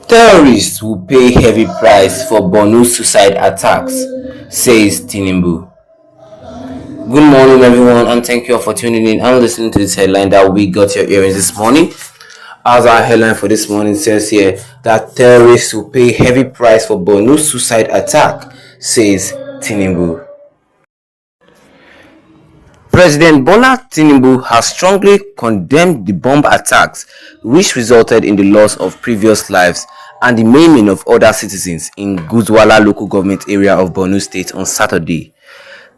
Terrorists will pay heavy price for Borno suicide attacks, says Tinubu. Good morning, everyone, and thank you all for tuning in and listening to this headline that we got your earrings this morning. As our headline for this morning says here that terrorists will pay heavy price for Borno suicide attack, says Tinubu. President Bola Tinubu has strongly condemned the bomb attacks which resulted in the loss of previous lives and the maiming of other citizens in Guzwala local government area of Borno State on Saturday.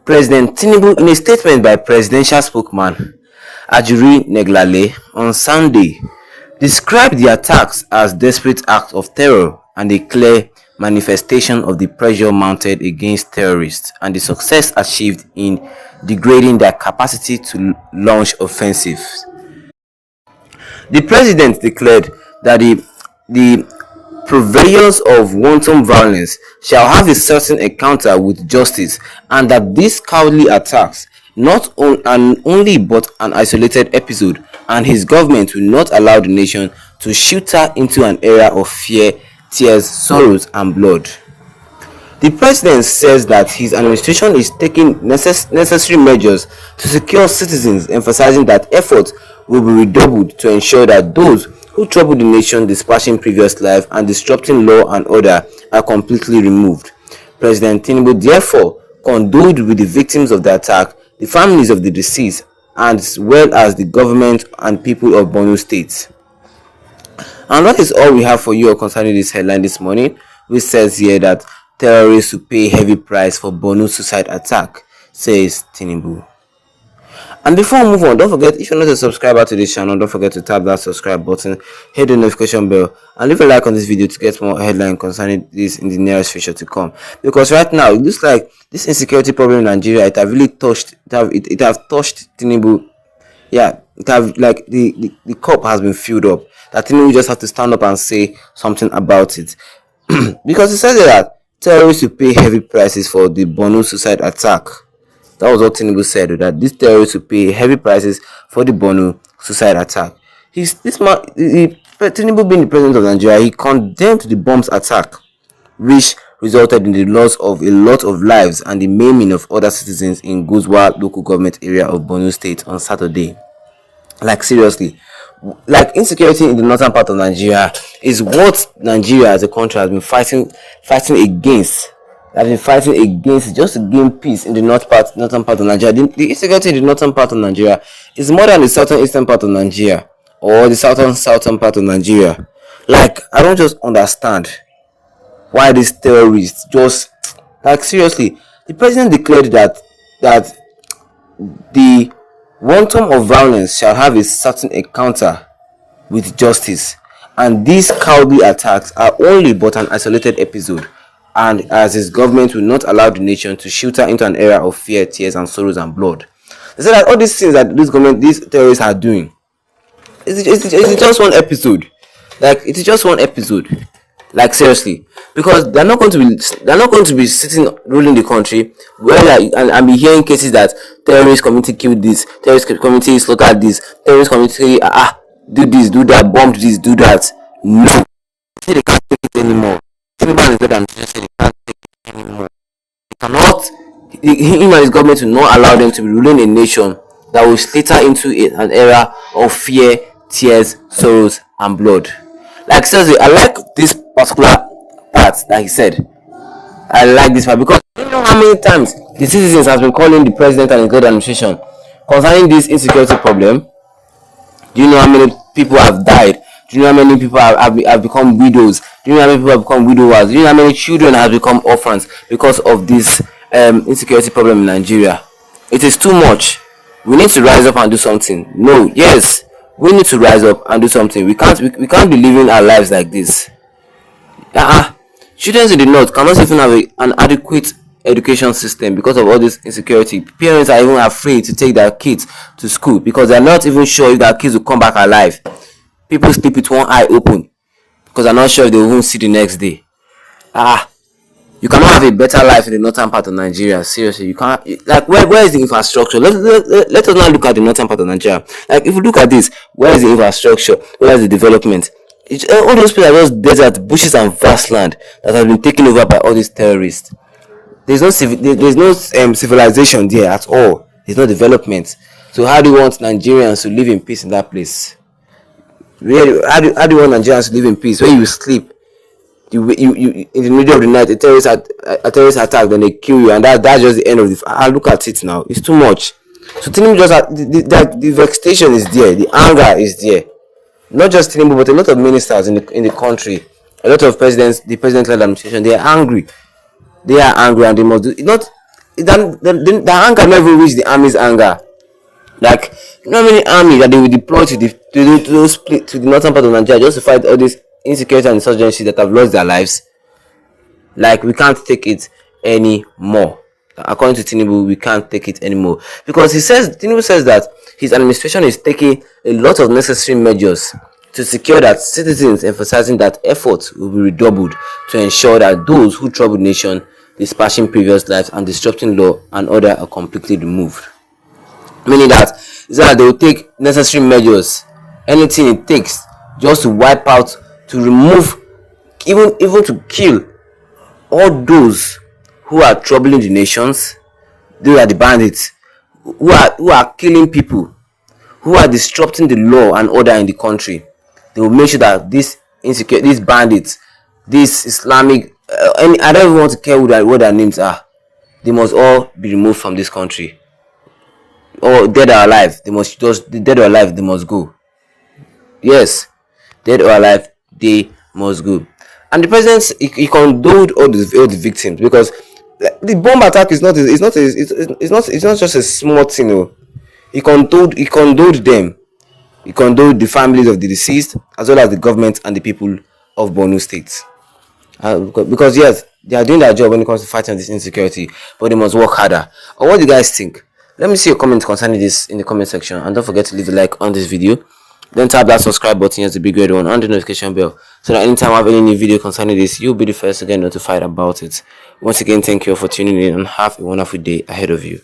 President Tinubu, in a statement by presidential spokesman Ajuri Neglale on Sunday, described the attacks as desperate acts of terror and a clear manifestation of the pressure mounted against terrorists and the success achieved in degrading their capacity to launch offensives. The president declared that the purveyors of wanton violence shall have a certain encounter with justice, and that these cowardly attacks not only but an isolated episode, and his government will not allow the nation to shelter into an era of fear, tears, sorrows, and blood. The president says that his administration is taking necessary measures to secure citizens, emphasizing that efforts will be redoubled to ensure that those who troubled the nation, dispatching previous life and disrupting law and order are completely removed. President Tinubu therefore condoled with the victims of the attack, the families of the deceased, as well as the government and people of Borno State. And that is all we have for you concerning this headline this morning, which says here that terrorists will pay heavy price for Borno suicide attack, says Tinubu. And before we move on, don't forget, if you're not a subscriber to this channel, don't forget to tap that subscribe button, hit the notification bell, and leave a like on this video to get more headline concerning this in the nearest future to come. Because right now, it looks like this insecurity problem in Nigeria, it have really touched, it have touched Tinubu. Yeah, it have, like, the cup has been filled up. That Tinubu just have to stand up and say something about it. Because he said that terrorists will pay heavy prices for the Borno suicide attack. That was what Tinubu said, that these terrorists will pay heavy prices for the Borno suicide attack. Tinubu being the president of Nigeria, he condemned the bombs attack, which resulted in the loss of a lot of lives and the maiming of other citizens in Guzwa local government area of Borno State on Saturday. Like, seriously, like, insecurity in the northern part of Nigeria is what Nigeria as a country has been fighting against. Have been fighting against just to gain peace in the northern part of Nigeria. The insecurity in the northern part of Nigeria is more than the southern part of Nigeria or the southern part of Nigeria. Like, I don't just understand why these terrorists just, like, seriously. The president declared that the wanton of violence shall have a certain encounter with justice, and these cowardly attacks are only but an isolated episode, and as his government will not allow the nation to shelter into an era of fear, tears, and sorrows and blood. They said that all these things that these terrorists are doing, it's just one episode. Like, it's just one episode. Like, seriously, because they're not going to be sitting ruling the country where and be hearing cases that terrorist community killed this, terrorist community slaughtered this, terrorist community do this, do that, bombed this, do that. No, they can't take it anymore. They can't take it anymore. They cannot. Him and his government will not allow them to be ruling a nation that will slither into an era of fear, tears, sorrows, and blood. Like, seriously, I like this particular part that he said. I like this part because you know how many times the citizens has been calling the president and his good administration concerning this insecurity problem. Do you know how many people have died? Do you know how many people have become widows? Do you know how many people have become widowers? Do you know how many children have become orphans because of this insecurity problem in Nigeria? It is too much. We need to rise up and do something. No, yes, we need to rise up and do something. We can't be living our lives like this. Students in the north cannot even have an adequate education system because of all this insecurity. Parents are even afraid to take their kids to school because they are not even sure if their kids will come back alive. People sleep with one eye open because they're not sure if they will even see the next day. You cannot have a better life in the northern part of Nigeria. Seriously, you can't. Like, where is the infrastructure? Let us not look at the northern part of Nigeria. Like, if you look at this, where is the infrastructure? Where is the development? All those places are just desert, bushes, and vast land that have been taken over by all these terrorists. There's no civilization there at all. There's no development. So how do you want Nigerians to live in peace in that place? How do you want Nigerians to live in peace when you sleep? You in the middle of the night, a terrorist attack, then they kill you, and that's just the end of the. I look at it now. It's too much. So Tinubu just the vexation is there, the anger is there. Not just Tinubu, but a lot of ministers in the country, a lot of presidents, the president-led administration, they are angry. They are angry, and they must do it. Not the anger never reach the army's anger. Like, you know how many army that they will deploy to the northern part of Nigeria just to fight all this insecurity and insurgency that have lost their lives. Like, we can't take it anymore. According to Tinubu, we can't take it anymore, because Tinubu says that his administration is taking a lot of necessary measures to secure that citizens, emphasizing that efforts will be redoubled to ensure that those who trouble the nation, dispatching previous lives and disrupting law and order are completely removed. Meaning that they will take necessary measures, anything it takes, just to wipe out, to remove, even to kill all those who are troubling the nations. Those are the bandits who are killing people, who are disrupting the law and order in the country. They will make sure that these bandits, these Islamic, I don't even want to care what their names are. They must all be removed from this country. Or dead or alive, they must go. Yes, dead or alive, they must go. And the president, he condoled all the victims, because the bomb attack is not just a small thing. No. He condoled them. He condoled the families of the deceased, as well as the government and the people of Borno State. Because yes, they are doing their job when it comes to fighting this insecurity, but they must work harder. Or what do you guys think? Let me see your comments concerning this in the comment section, and don't forget to leave a like on this video. Then tap that subscribe button, as the big red one, and the notification bell, so that anytime I have any new video concerning this, you'll be the first to get notified about it. Once again, thank you all for tuning in, and have a wonderful day ahead of you.